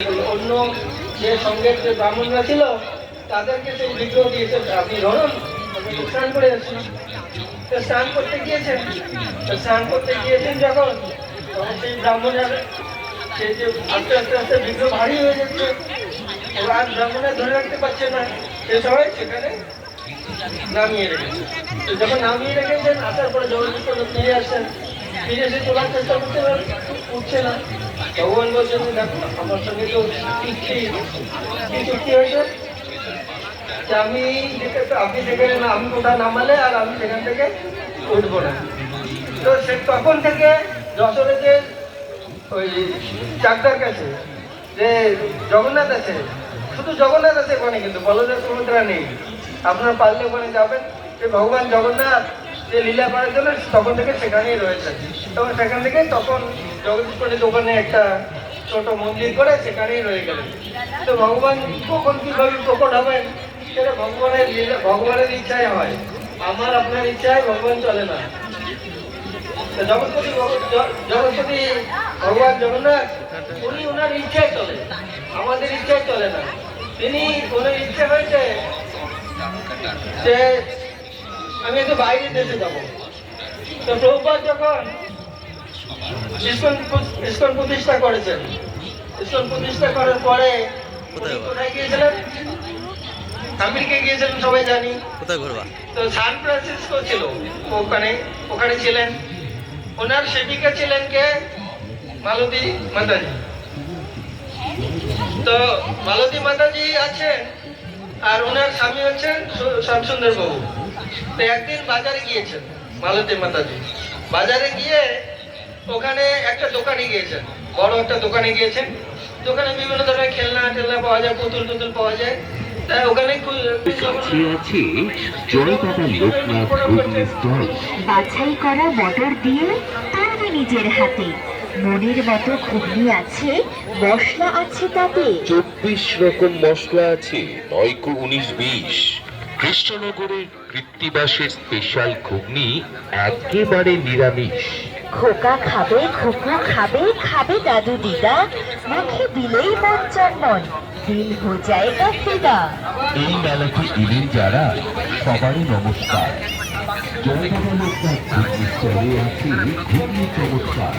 অন্য যে সঙ্গের যে ব্রাহ্মণরা ছিল তাদেরকে সেই বিগ্রহ দিয়েছে, আপনি ধরুন স্নান করে যাচ্ছেন, স্নান করতে গিয়েছেন, স্নান করতে গিয়েছেন যখন, তখন সেই ব্রাহ্মণের সেই যে আস্তে আস্তে আস্তে বিগ্রহ ভারী হয়ে যাচ্ছে, আর ব্রাহ্মণের ধরে রাখতে পারছে না, সে সবাই সেখানে নামিয়ে রেখেছে। যখন নামিয়ে রেখেছেন, আসার পরে জগদীশ করে ফিরে আসছেন, ফিরে এসে তোলার চেষ্টা করতে উঠছে না। ভগবান বলছেন, দেখো আমার সঙ্গে তো চুক্তি হয়েছে, আমি আপনি সেখানে না, আমি কোথায় নামালে আর আমি সেখান থেকে উঠবো না। তো সে তখন থেকে যশোরে যে ওই চাকদার কাছে যে জগন্নাথ আছে, শুধু জগন্নাথ আছে ওখানে, কিন্তু বলদেব সুভদ্রা নেই। আপনার পারলে ওখানে যাবেন, যে ভগবান জগন্নাথ যে লীলা করার জন্য তখন থেকে সেখানেই রয়েছে। তখন সেখান থেকে তখন জগদীশ পণ্ডিত ওখানে একটা ছোট মন্দির করে সেখানেই রয়ে গেলেন। তো ভগবান কখন কিভাবে প্রকট হবেন সেটা ভগবানের ইচ্ছায় হয়, আমার আপনার ইচ্ছায় ভগবান চলে না। জগৎপতি ভগবান জগন্নাথ উনি ওনার ইচ্ছায় চলে, আমাদের ইচ্ছায় চলে না। তিনি ওনার ইচ্ছে হয়েছে যে আমি একটু বাইরে দেশে যাবো। তো প্রভুপাদ যখন ইস্কন প্রতিষ্ঠা করেছেন, ইস্কন প্রতিষ্ঠা করার পরে কোথায় গিয়েছিলেন? আমেরিকায় গিয়েছিলেন, সবাই জানি। কোথায় ঘুরবা? তো সান ফ্রান্সিসকো ছিল, ওখানে ছিলেন। ওনার সেবিকা ছিলেন কে? মালতী মাতাজি। তো মালতী মাতাজি আছেন, আর ওনার স্বামী হচ্ছেন শ্যামসুন্দর বাবু। তো একদিন বাজারে গিয়েছেন মালতী মাতাজি, বাজারে গিয়ে ওখানে একটা দোকানে গিয়েছেন, বড় একটা দোকানে গিয়েছেন। দোকানে বিভিন্ন ধরনের খেলনা টেলনা পাওয়া যায়, পুতুল টুতুল পাওয়া যায়। তাই ওখানে বাছাই করা মটর দিয়ে তৈরি নিজের হাতে, মনের মতো ঘুগনি আছে, মশলা আছে তাতে 24 রকম মশলা আছে, 9×19=20। কৃষ্ণনগরের কৃত্তিবাসের স্পেশাল ঘুগনি একেবারে নিরামিষ। খোকা খাবে, খোকু খাবে, খাবে দাদু দিদা, মুখে দিলেই মন চন্মন, দিল হো যায়গা ফিদা। এই মেলাতে এলেন যারা, সবারই নমস্কার। জয় বাবা লোকনাথ ঘুগনি স্টলে আছে ঘুগনি চমৎকার।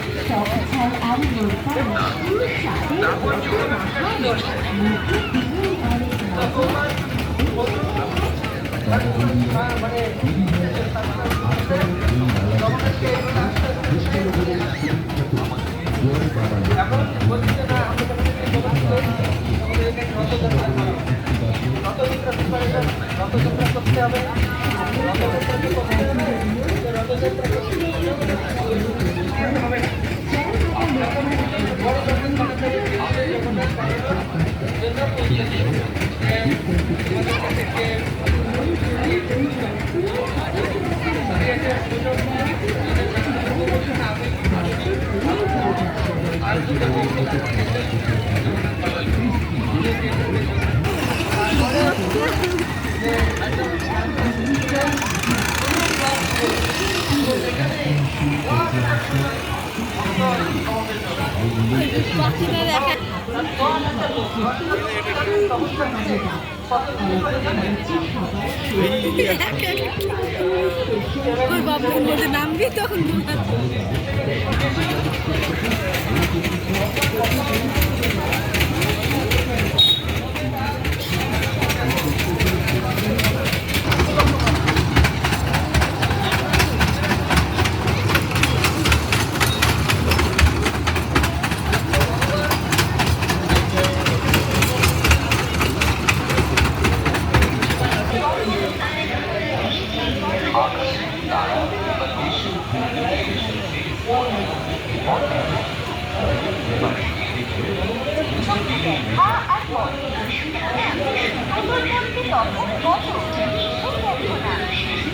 বাবুর মধ্যে নামবি তখন আর